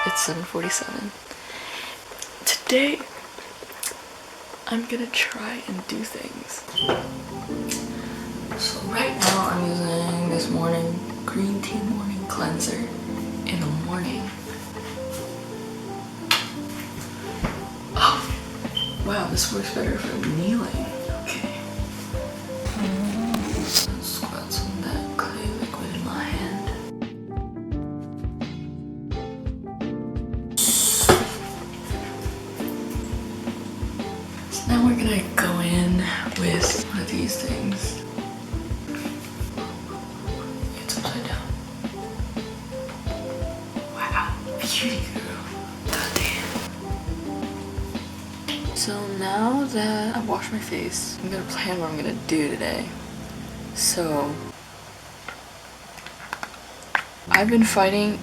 It's 7:47. Today, I'm gonna try and do things. So right now I'm using this morning green tea morning cleanser in the morning. Oh, wow, this works better for kneeling. Okay. Squirt some of that clay liquid in my hand. So now we're gonna go in with one of these things. It's upside down. Wow, beauty girl. Goddamn. So now that I've washed my face, I'm gonna plan what I'm gonna do today. So I've been fighting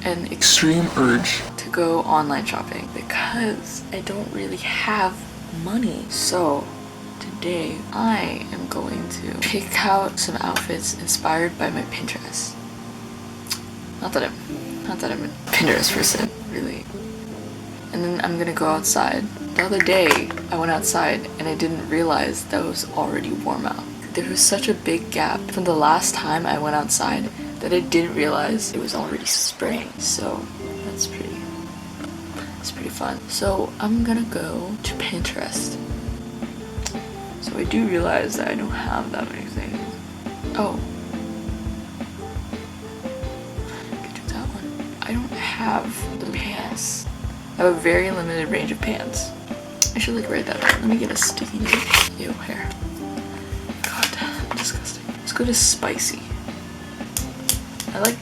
an extreme urge to go online shopping because I don't really have money. So today I am going to pick out some outfits inspired by my Pinterest. Not that I'm a Pinterest person, really. And then I'm gonna go outside. The other day I went outside and I didn't realize that it was already warm out. There was such a big gap from the last time I went outside that I didn't realize it was already spring. So that's pretty fun. So I'm gonna go to Pinterest. So I do realize that I don't have that many things. Oh. I could do that one. I don't have the pants. I have a very limited range of pants. I should like write that down. Let me get a sticky note. Ew, hair. God, disgusting. Let's go to spicy. I like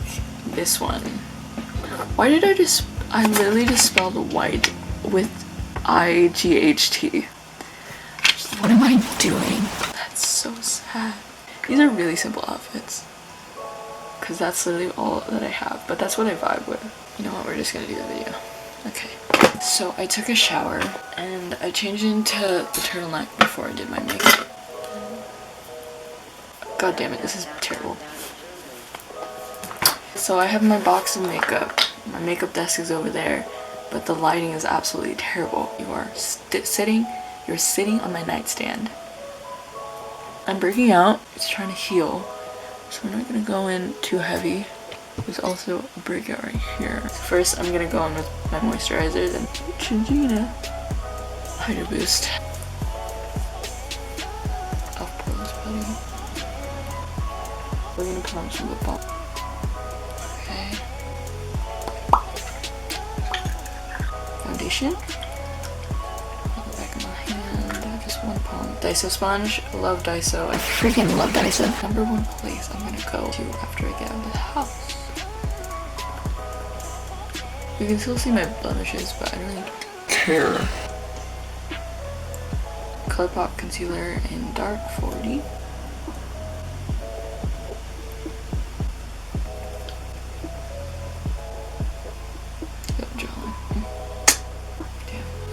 this one. Why did I literally just spelled white with IGHT. What am I doing? That's so sad. These are really simple outfits. Because that's literally all that I have. But that's what I vibe with. You know what? We're just gonna do the video. Okay. So I took a shower and I changed into the turtleneck before I did my makeup. God damn it, this is terrible. So I have my box of makeup. My makeup desk is over there, but the lighting is absolutely terrible. You are sitting on my nightstand. I'm breaking out. It's trying to heal, so we're not gonna go in too heavy. There's also a breakout right here. First, I'm gonna go in with my moisturizer, then Neutrogena Hydro Boost. Poreless Putty. We're gonna put on some lip balm. Okay. Foundation. On the back of my hand, just one palm. Daiso sponge. I love Daiso. I freaking love Daiso. Number one place I'm gonna go to after I get out of the house. You can still see my blemishes, but I don't really care. Colourpop concealer in dark 40.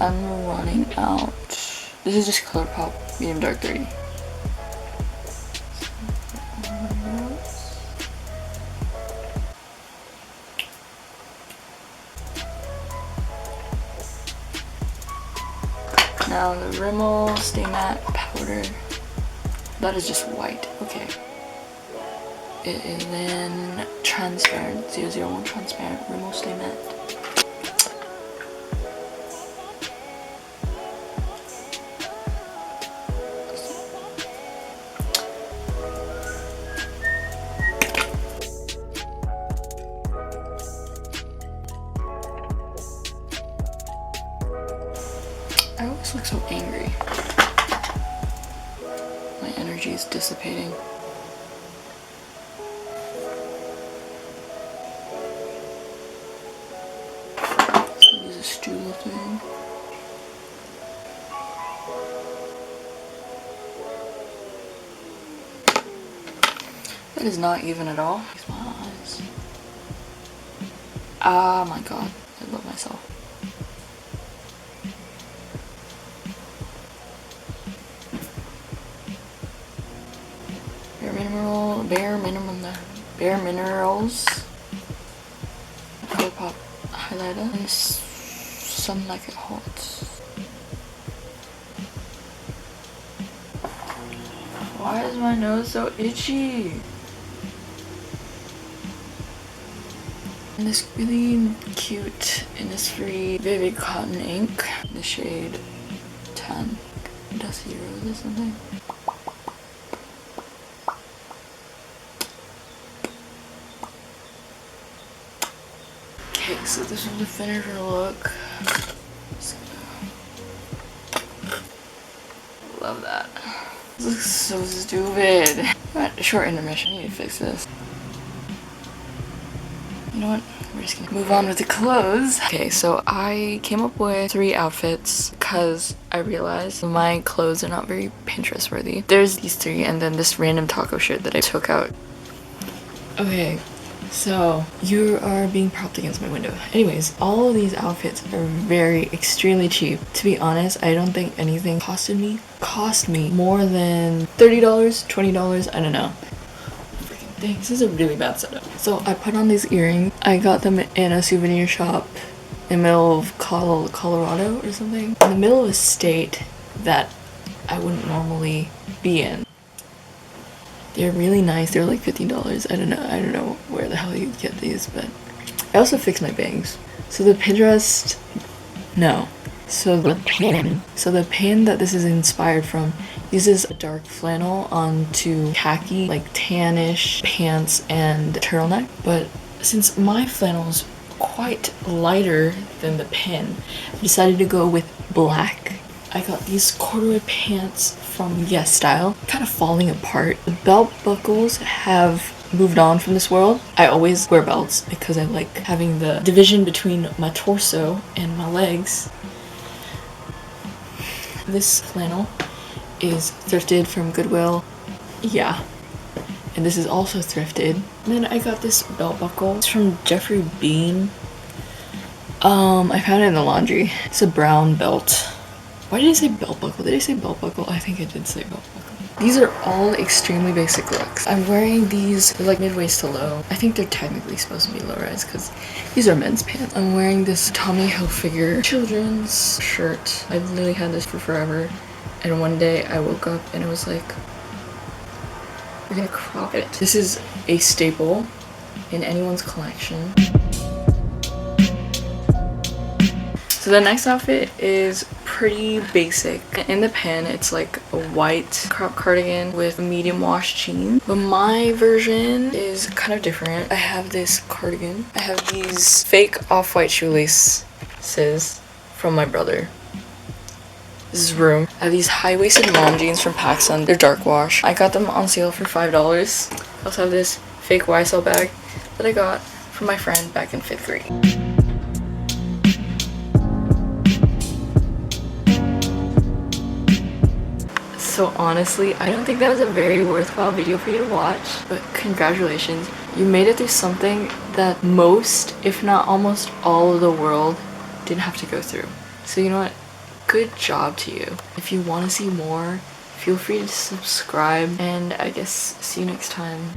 I'm running out. This is just Colourpop medium dark 30. Now the Rimmel Stay Matte powder. That is just white. Okay. It is then transparent 001 transparent Rimmel Stay Matte. I always look so angry. My energy is dissipating. So use a Stila thing. That is not even at all. Use my eyes. Ah, my god. I love myself. Bareminerals Colourpop highlighter and some like it hot. Why is my nose so itchy? And this really cute Innisfree Vivid Cotton ink in the shade 10. Dusty Rose or something. Okay, so this is the finished look. Love that. This looks so stupid. What? Short intermission. I need to fix this. You know what? We're just gonna move on with the clothes. Okay, so I came up with 3 outfits because I realized my clothes are not very Pinterest worthy. There's these 3 and then this random taco shirt that I took out. Okay, so you are being propped against my window. Anyways, all of these outfits are very extremely cheap. To be honest, I don't think anything cost me more than $30, $20, I don't know. This is a really bad setup. So I put on these earrings. I got them in a souvenir shop in the middle of Colorado or something. In the middle of a state that I wouldn't normally be in. They're really nice. They're like $15. I don't know where the hell you get these, but I also fixed my bangs. So the Pinterest, no. So the pin that this is inspired from uses a dark flannel onto khaki, like tannish pants and turtleneck. But since my flannel is quite lighter than the pin, I decided to go with black. I got these corduroy pants from Yes Style, kind of falling apart. The belt buckles have moved on from this world. I always wear belts because I like having the division between my torso and my legs. This flannel is thrifted from Goodwill. Yeah. And this is also thrifted. And then I got this belt buckle. It's from Jeffrey Bean. I found it in the laundry. It's a brown belt. Why did I say belt buckle? Did I say belt buckle? I think I did say belt buckle. These are all extremely basic looks. I'm wearing these, they're like mid-waist to low. I think they're technically supposed to be low-rise because these are men's pants. I'm wearing this Tommy Hilfiger children's shirt. I've literally had this for forever. And one day I woke up and it was like, we're gonna crop it. This is a staple in anyone's collection. So the next outfit is pretty basic. In the pen, it's like a white crop cardigan with medium wash jeans. But my version is kind of different. I have this cardigan. I have these fake off-white shoelaces from my brother. This is Room. I have these high-waisted mom jeans from PacSun. They're dark wash. I got them on sale for $5. I also have this fake YSL bag that I got from my friend back in 5th grade. So honestly, I don't think that was a very worthwhile video for you to watch, but congratulations. You made it through something that most, if not almost all of the world didn't have to go through. So you know what? Good job to you. If you want to see more, feel free to subscribe, and I guess see you next time.